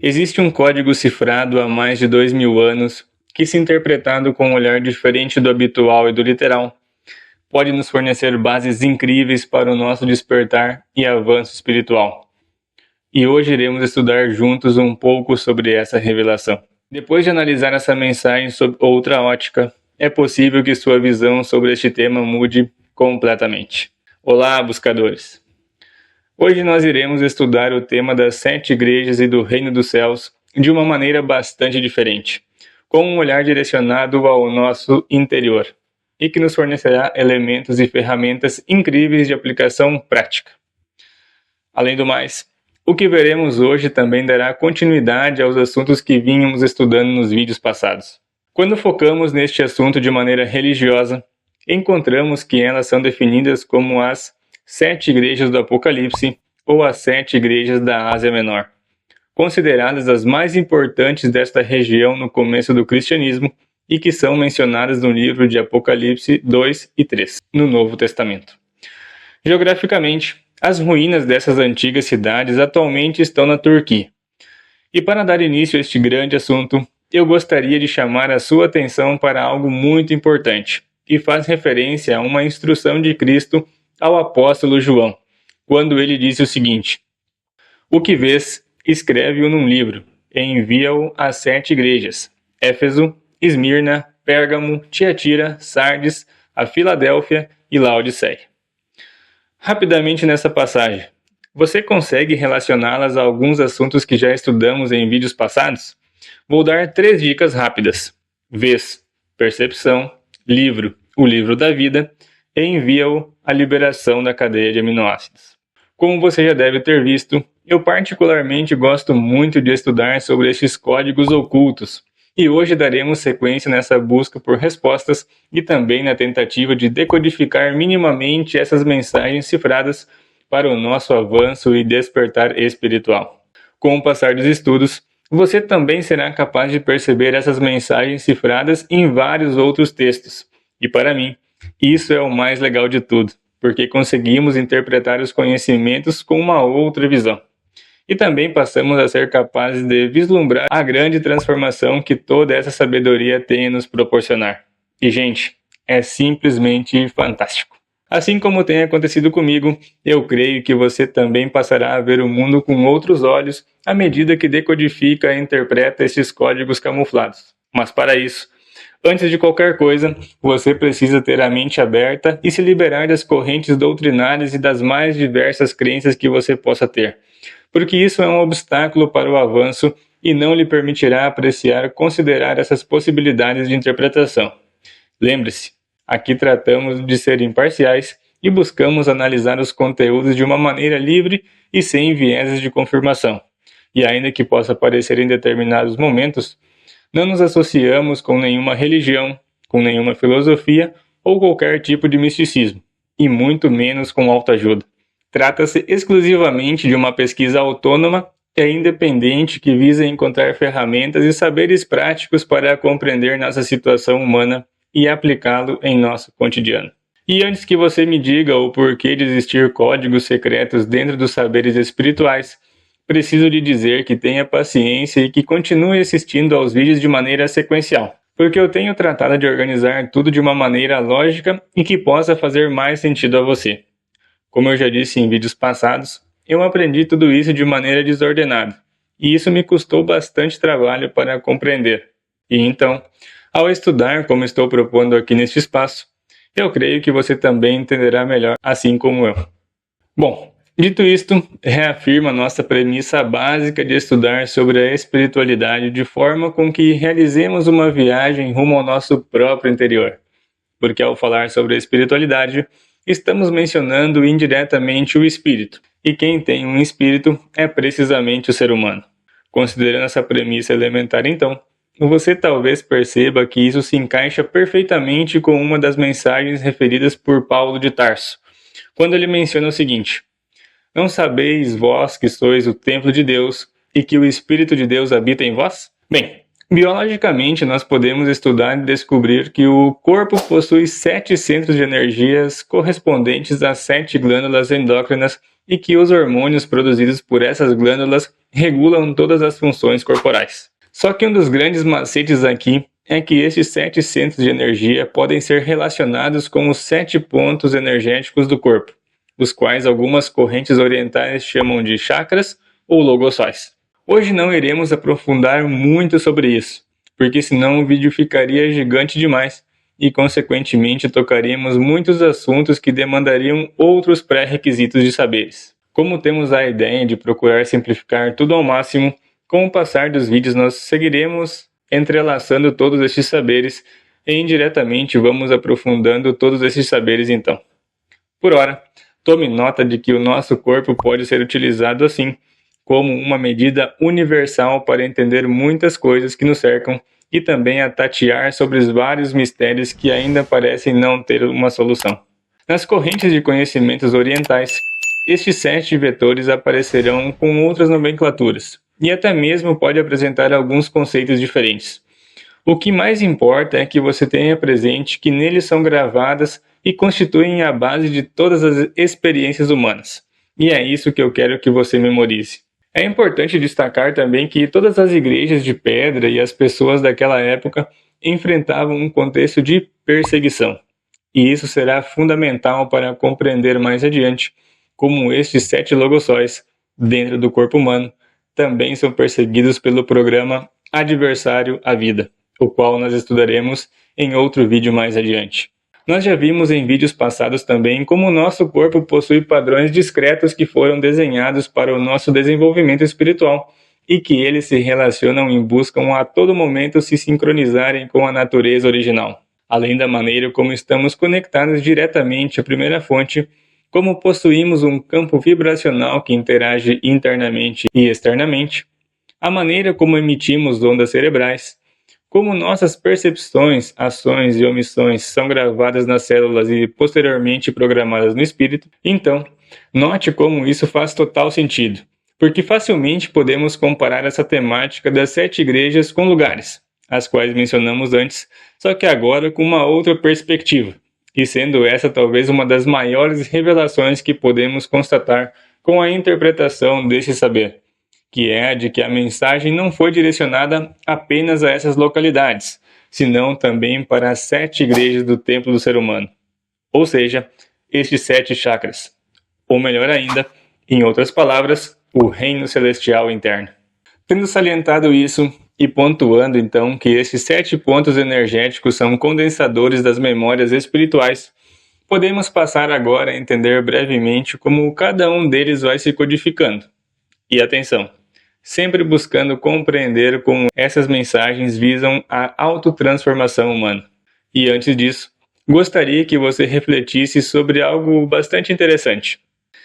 Existe um código cifrado há mais de 2000 anos que, se interpretado com um olhar diferente do habitual e do literal, pode nos fornecer bases incríveis para o nosso despertar e avanço espiritual. E hoje iremos estudar juntos um pouco sobre essa revelação. Depois de analisar essa mensagem sob outra ótica, é possível que sua visão sobre este tema mude completamente. Olá, buscadores! Hoje nós iremos estudar o tema das 7 igrejas e do Reino dos Céus de uma maneira bastante diferente, com um olhar direcionado ao nosso interior, e que nos fornecerá elementos e ferramentas incríveis de aplicação prática. Além do mais, o que veremos hoje também dará continuidade aos assuntos que vínhamos estudando nos vídeos passados. Quando focamos neste assunto de maneira religiosa, encontramos que elas são definidas como as 7 igrejas do Apocalipse ou as 7 igrejas da Ásia Menor, consideradas as mais importantes desta região no começo do cristianismo e que são mencionadas no livro de Apocalipse 2 e 3, no Novo Testamento. Geograficamente, as ruínas dessas antigas cidades atualmente estão na Turquia. E para dar início a este grande assunto, eu gostaria de chamar a sua atenção para algo muito importante, que faz referência a uma instrução de Cristo ao apóstolo João, quando ele disse o seguinte: "O que vês, escreve-o num livro, e envia-o às 7 igrejas: Éfeso, Esmirna, Pérgamo, Tiatira, Sardes, a Filadélfia e Laodiceia." Rapidamente nessa passagem, você consegue relacioná-las a alguns assuntos que já estudamos em vídeos passados? Vou dar 3 dicas rápidas: vês, percepção, livro, o livro da vida, e envia-o à liberação da cadeia de aminoácidos. Como você já deve ter visto, eu particularmente gosto muito de estudar sobre estes códigos ocultos, e hoje daremos sequência nessa busca por respostas e também na tentativa de decodificar minimamente essas mensagens cifradas para o nosso avanço e despertar espiritual. Com o passar dos estudos, você também será capaz de perceber essas mensagens cifradas em vários outros textos, e para mim, isso é o mais legal de tudo, porque conseguimos interpretar os conhecimentos com uma outra visão. E também passamos a ser capazes de vislumbrar a grande transformação que toda essa sabedoria tem a nos proporcionar. E, gente, é simplesmente fantástico. Assim como tem acontecido comigo, eu creio que você também passará a ver o mundo com outros olhos à medida que decodifica e interpreta esses códigos camuflados. Mas para isso, antes de qualquer coisa, você precisa ter a mente aberta e se liberar das correntes doutrinárias e das mais diversas crenças que você possa ter, porque isso é um obstáculo para o avanço e não lhe permitirá apreciar e considerar essas possibilidades de interpretação. Lembre-se, aqui tratamos de ser imparciais e buscamos analisar os conteúdos de uma maneira livre e sem vieses de confirmação. E ainda que possa parecer em determinados momentos, não nos associamos com nenhuma religião, com nenhuma filosofia ou qualquer tipo de misticismo, e muito menos com autoajuda. Trata-se exclusivamente de uma pesquisa autônoma e independente que visa encontrar ferramentas e saberes práticos para compreender nossa situação humana e aplicá-lo em nosso cotidiano. E antes que você me diga o porquê de existir códigos secretos dentro dos saberes espirituais, preciso lhe dizer que tenha paciência e que continue assistindo aos vídeos de maneira sequencial, porque eu tenho tratado de organizar tudo de uma maneira lógica e que possa fazer mais sentido a você. Como eu já disse em vídeos passados, eu aprendi tudo isso de maneira desordenada, e isso me custou bastante trabalho para compreender. E então, ao estudar como estou propondo aqui neste espaço, eu creio que você também entenderá melhor, assim como eu. Bom, dito isto, reafirma nossa premissa básica de estudar sobre a espiritualidade de forma com que realizemos uma viagem rumo ao nosso próprio interior. Porque ao falar sobre a espiritualidade, estamos mencionando indiretamente o espírito, e quem tem um espírito é precisamente o ser humano. Considerando essa premissa elementar então, você talvez perceba que isso se encaixa perfeitamente com uma das mensagens referidas por Paulo de Tarso, quando ele menciona o seguinte: "Não sabeis vós que sois o templo de Deus e que o Espírito de Deus habita em vós?" Bem, Biologicamente, nós podemos estudar e descobrir que o corpo possui 7 centros de energias correspondentes a 7 glândulas endócrinas e que os hormônios produzidos por essas glândulas regulam todas as funções corporais. Só que um dos grandes macetes aqui é que esses 7 centros de energia podem ser relacionados com os 7 pontos energéticos do corpo, os quais algumas correntes orientais chamam de chakras ou logossóis. Hoje não iremos aprofundar muito sobre isso, porque senão o vídeo ficaria gigante demais e, consequentemente, tocaríamos muitos assuntos que demandariam outros pré-requisitos de saberes. Como temos a ideia de procurar simplificar tudo ao máximo, com o passar dos vídeos nós seguiremos entrelaçando todos estes saberes e indiretamente vamos aprofundando todos esses saberes então. Por ora, tome nota de que o nosso corpo pode ser utilizado assim, como uma medida universal para entender muitas coisas que nos cercam e também a tatear sobre os vários mistérios que ainda parecem não ter uma solução. Nas correntes de conhecimentos orientais, estes 7 vetores aparecerão com outras nomenclaturas, e até mesmo pode apresentar alguns conceitos diferentes. O que mais importa é que você tenha presente que neles são gravadas e constituem a base de todas as experiências humanas. E é isso que eu quero que você memorize. É importante destacar também que todas as igrejas de pedra e as pessoas daquela época enfrentavam um contexto de perseguição. E isso será fundamental para compreender mais adiante como estes 7 logossóis, dentro do corpo humano, também são perseguidos pelo programa adversário à vida, o qual nós estudaremos em outro vídeo mais adiante. Nós já vimos em vídeos passados também como o nosso corpo possui padrões discretos que foram desenhados para o nosso desenvolvimento espiritual e que eles se relacionam e buscam a todo momento se sincronizarem com a natureza original. Além da maneira como estamos conectados diretamente à primeira fonte, como possuímos um campo vibracional que interage internamente e externamente, a maneira como emitimos ondas cerebrais, como nossas percepções, ações e omissões são gravadas nas células e posteriormente programadas no espírito, então, note como isso faz total sentido, porque facilmente podemos comparar essa temática das 7 igrejas com lugares, as quais mencionamos antes, só que agora com uma outra perspectiva, e sendo essa talvez uma das maiores revelações que podemos constatar com a interpretação desse saber, que é a de que a mensagem não foi direcionada apenas a essas localidades, senão também para as 7 igrejas do templo do ser humano, ou seja, estes 7 chakras, ou melhor ainda, em outras palavras, o reino celestial interno. Tendo salientado isso e pontuando então que estes 7 pontos energéticos são condensadores das memórias espirituais, podemos passar agora a entender brevemente como cada um deles vai se codificando. E atenção! Sempre buscando compreender como essas mensagens visam a autotransformação humana. E antes disso, gostaria que você refletisse sobre algo bastante interessante.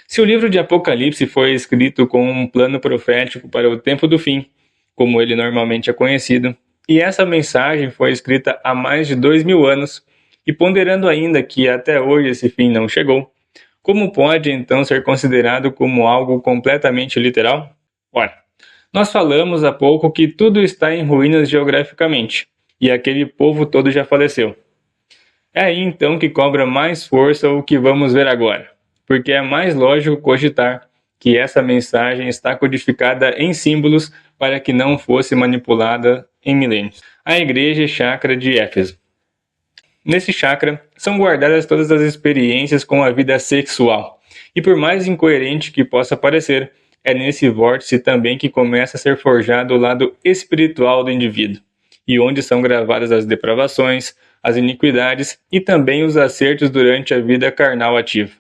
Se o livro de Apocalipse foi escrito com um plano profético para o tempo do fim, como ele normalmente é conhecido, e essa mensagem foi escrita há mais de 2000 anos, e ponderando ainda que até hoje esse fim não chegou, como pode então ser considerado como algo completamente literal? Ora, nós falamos há pouco que tudo está em ruínas geograficamente, e aquele povo todo já faleceu. É aí então que cobra mais força o que vamos ver agora, porque é mais lógico cogitar que essa mensagem está codificada em símbolos para que não fosse manipulada em milênios. A igreja chakra de Éfeso. Nesse chakra são guardadas todas as experiências com a vida sexual, e por mais incoerente que possa parecer, é nesse vórtice também que começa a ser forjado o lado espiritual do indivíduo, e onde são gravadas as depravações, as iniquidades e também os acertos durante a vida carnal ativa.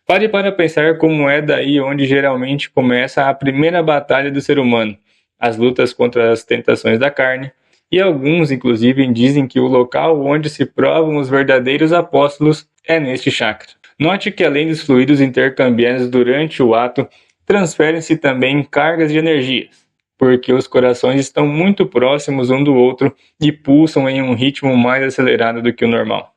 Pare para pensar como é daí onde geralmente começa a primeira batalha do ser humano, as lutas contra as tentações da carne, e alguns inclusive dizem que o local onde se provam os verdadeiros apóstolos é neste chakra. Note que além dos fluidos intercambiados durante o ato, transferem-se também cargas de energias, porque os corações estão muito próximos um do outro e pulsam em um ritmo mais acelerado do que o normal.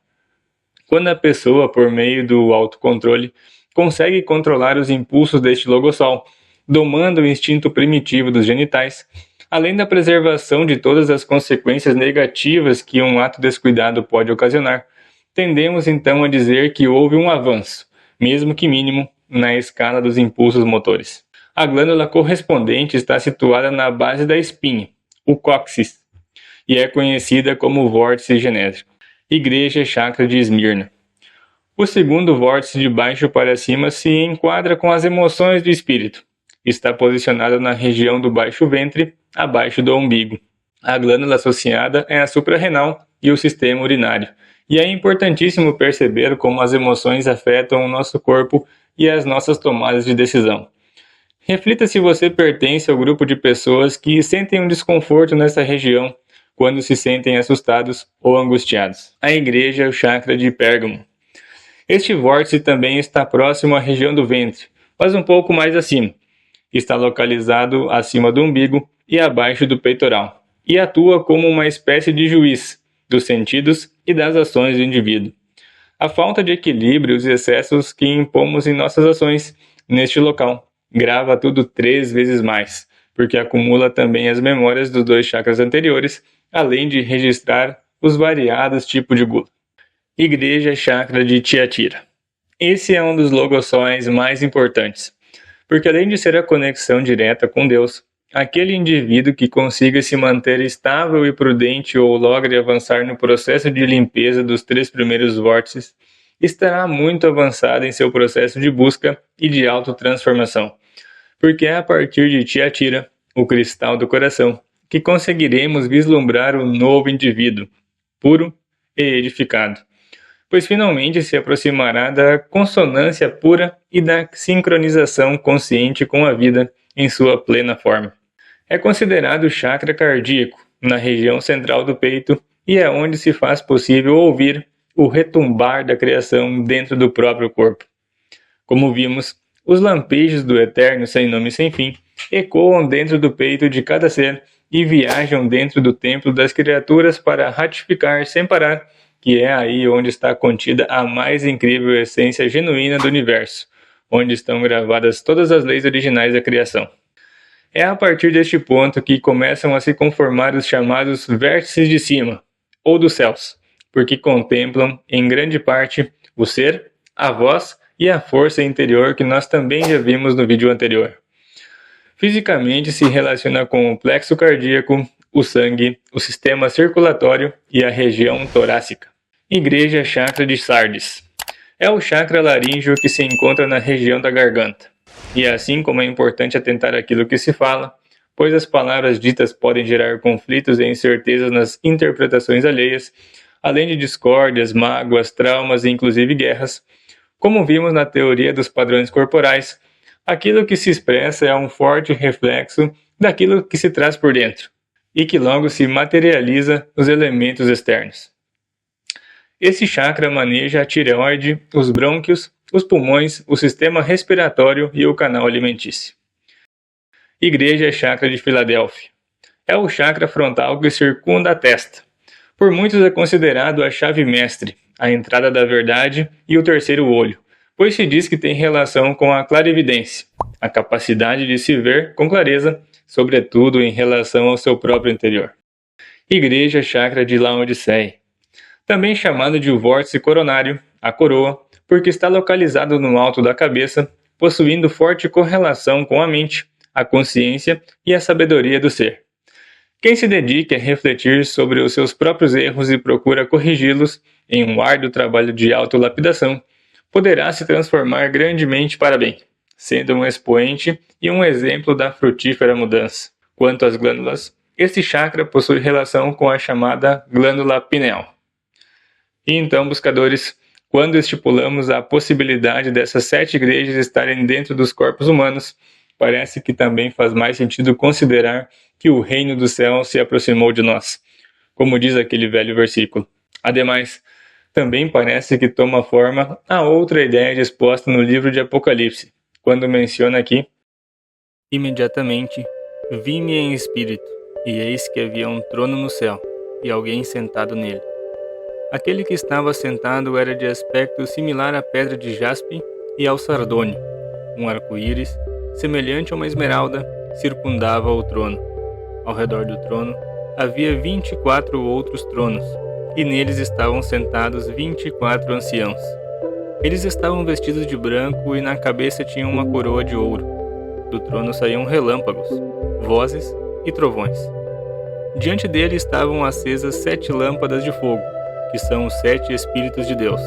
Quando a pessoa, por meio do autocontrole, consegue controlar os impulsos deste logossol, domando o instinto primitivo dos genitais, Além da preservação de todas as consequências negativas que um ato descuidado pode ocasionar, tendemos então a dizer que houve um avanço, mesmo que mínimo, na escala dos impulsos motores. A glândula correspondente está situada na base da espinha, o cóccix, e é conhecida como vórtice genésico. Igreja chakra de Esmirna. O segundo vórtice de baixo para cima se enquadra com as emoções do espírito. Está posicionado na região do baixo ventre, abaixo do umbigo. A glândula associada é a suprarrenal e o sistema urinário. E é importantíssimo perceber como as emoções afetam o nosso corpo e as nossas tomadas de decisão. Reflita se você pertence ao grupo de pessoas que sentem um desconforto nessa região quando se sentem assustados ou angustiados. A igreja é o chakra de Pérgamo. Este vórtice também está próximo à região do ventre, mas um pouco mais acima. Está localizado acima do umbigo e abaixo do peitoral, e atua como uma espécie de juiz dos sentidos e das ações do indivíduo. A falta de equilíbrio e os excessos que impomos em nossas ações neste local grava tudo 3 vezes mais, porque acumula também as memórias dos 2 chakras anteriores, além de registrar os variados tipos de gula. Igreja chakra de Tiatira. Esse é um dos logossóis mais importantes, porque além de ser a conexão direta com Deus, aquele indivíduo que consiga se manter estável e prudente ou logre avançar no processo de limpeza dos 3 primeiros vórtices, estará muito avançado em seu processo de busca e de autotransformação, porque é a partir de Tiatira, o cristal do coração, que conseguiremos vislumbrar o novo indivíduo, puro e edificado, pois finalmente se aproximará da consonância pura e da sincronização consciente com a vida em sua plena forma. É considerado o chakra cardíaco, na região central do peito, e é onde se faz possível ouvir o retumbar da criação dentro do próprio corpo. Como vimos, os lampejos do eterno sem nome e sem fim ecoam dentro do peito de cada ser e viajam dentro do templo das criaturas para ratificar sem parar que é aí onde está contida a mais incrível essência genuína do universo, onde estão gravadas todas as leis originais da criação. É a partir deste ponto que começam a se conformar os chamados vértices de cima, ou dos céus, porque contemplam, em grande parte, o ser, a voz e a força interior que nós também já vimos no vídeo anterior. Fisicamente se relaciona com o plexo cardíaco, o sangue, o sistema circulatório e a região torácica. Igreja chakra de Sardes. É o chakra laríngeo que se encontra na região da garganta. E assim como é importante atentar àquilo que se fala, pois as palavras ditas podem gerar conflitos e incertezas nas interpretações alheias, além de discórdias, mágoas, traumas e inclusive guerras. Como vimos na teoria dos padrões corporais, aquilo que se expressa é um forte reflexo daquilo que se traz por dentro, e que logo se materializa nos elementos externos. Esse chakra maneja a tireoide, os brônquios, os pulmões, o sistema respiratório e o canal alimentício. Igreja chakra de Filadélfia. É o chakra frontal que circunda a testa. Por muitos é considerado a chave mestre, a entrada da verdade e o terceiro olho, pois se diz que tem relação com a clarividência, a capacidade de se ver com clareza, sobretudo em relação ao seu próprio interior. Igreja chakra de Laodiceia. Também chamado de vórtice coronário, a coroa, porque está localizado no alto da cabeça, possuindo forte correlação com a mente, a consciência e a sabedoria do ser. Quem se dedique a refletir sobre os seus próprios erros e procura corrigi-los em um árduo trabalho de autolapidação, poderá se transformar grandemente para bem, sendo um expoente e um exemplo da frutífera mudança. Quanto às glândulas, este chakra possui relação com a chamada glândula pineal. E então, buscadores, quando estipulamos a possibilidade dessas 7 igrejas estarem dentro dos corpos humanos, parece que também faz mais sentido considerar que o reino do céu se aproximou de nós, como diz aquele velho versículo. Ademais, também parece que toma forma a outra ideia exposta no livro de Apocalipse, quando menciona aqui: imediatamente vi-me em espírito, e eis que havia um trono no céu, e alguém sentado nele. Aquele que estava sentado era de aspecto similar à pedra de jaspe e ao sardônio. Um arco-íris, semelhante a uma esmeralda, circundava o trono. Ao redor do trono havia 24 outros tronos, e neles estavam sentados 24 anciãos. Eles estavam vestidos de branco e na cabeça tinham uma coroa de ouro. Do trono saíam relâmpagos, vozes e trovões. Diante dele estavam acesas 7 lâmpadas de fogo, que são os 7 Espíritos de Deus.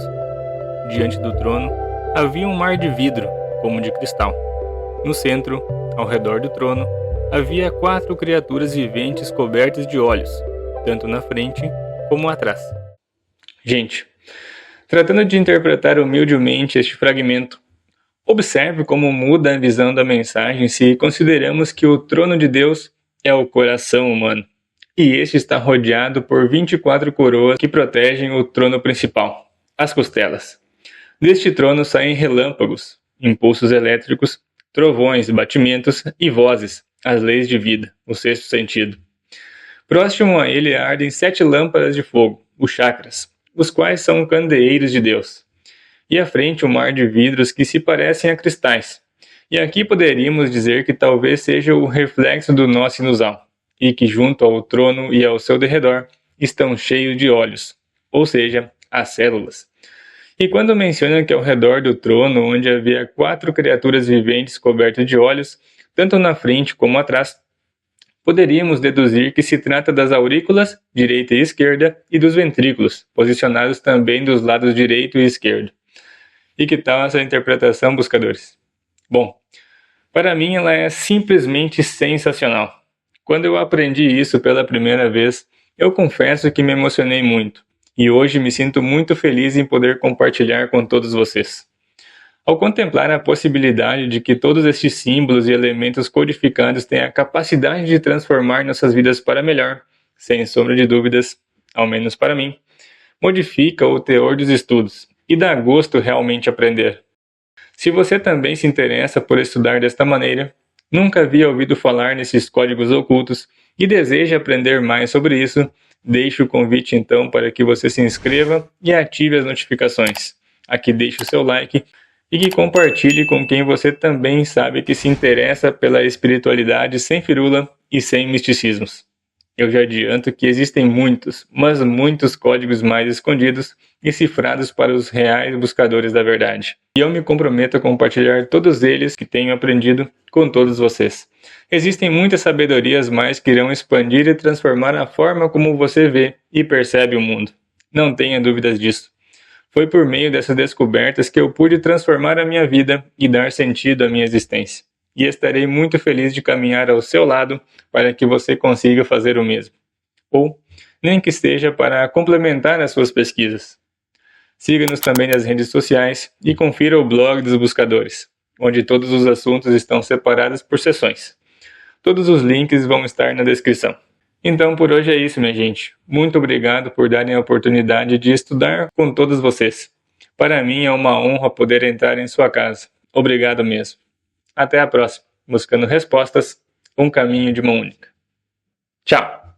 Diante do trono havia um mar de vidro, como de cristal. No centro, ao redor do trono, havia 4 criaturas viventes cobertas de olhos, tanto na frente como atrás. Gente, tratando de interpretar humildemente este fragmento, observe como muda a visão da mensagem se consideramos que o trono de Deus é o coração humano, e este está rodeado por 24 coroas que protegem o trono principal, as costelas. Deste trono saem relâmpagos, impulsos elétricos, trovões, batimentos e vozes, as leis de vida, o sexto sentido. Próximo a ele ardem 7 lâmpadas de fogo, os chakras, os quais são candeeiros de Deus. E à frente um mar de vidros que se parecem a cristais. E aqui poderíamos dizer que talvez seja o reflexo do nó sinusal, e que junto ao trono e ao seu derredor estão cheios de olhos, ou seja, as células. E quando menciona que ao redor do trono, onde havia 4 criaturas viventes cobertas de olhos, tanto na frente como atrás, poderíamos deduzir que se trata das aurículas, direita e esquerda, e dos ventrículos, posicionados também dos lados direito e esquerdo. E que tal essa interpretação, buscadores? Bom, para mim ela é simplesmente sensacional. Quando eu aprendi isso pela primeira vez, eu confesso que me emocionei muito, e hoje me sinto muito feliz em poder compartilhar com todos vocês. Ao contemplar a possibilidade de que todos estes símbolos e elementos codificados têm a capacidade de transformar nossas vidas para melhor, sem sombra de dúvidas, ao menos para mim, modifica o teor dos estudos e dá gosto realmente aprender. Se você também se interessa por estudar desta maneira, nunca havia ouvido falar nesses códigos ocultos e deseja aprender mais sobre isso, deixo o convite então para que você se inscreva e ative as notificações. Aqui deixe o seu like e que compartilhe com quem você também sabe que se interessa pela espiritualidade sem firula e sem misticismos. Eu já adianto que existem muitos, mas muitos códigos mais escondidos e cifrados para os reais buscadores da verdade. E eu me comprometo a compartilhar todos eles que tenho aprendido com todos vocês. Existem muitas sabedorias mais que irão expandir e transformar a forma como você vê e percebe o mundo. Não tenha dúvidas disso. Foi por meio dessas descobertas que eu pude transformar a minha vida e dar sentido à minha existência. E estarei muito feliz de caminhar ao seu lado para que você consiga fazer o mesmo. Ou, nem que seja para complementar as suas pesquisas. Siga-nos também nas redes sociais e confira o blog dos buscadores, onde todos os assuntos estão separados por seções. Todos os links vão estar na descrição. Então por hoje é isso, minha gente. Muito obrigado por darem a oportunidade de estudar com todos vocês. Para mim é uma honra poder entrar em sua casa. Obrigado mesmo. Até a próxima. Buscando respostas, um caminho de mão única. Tchau!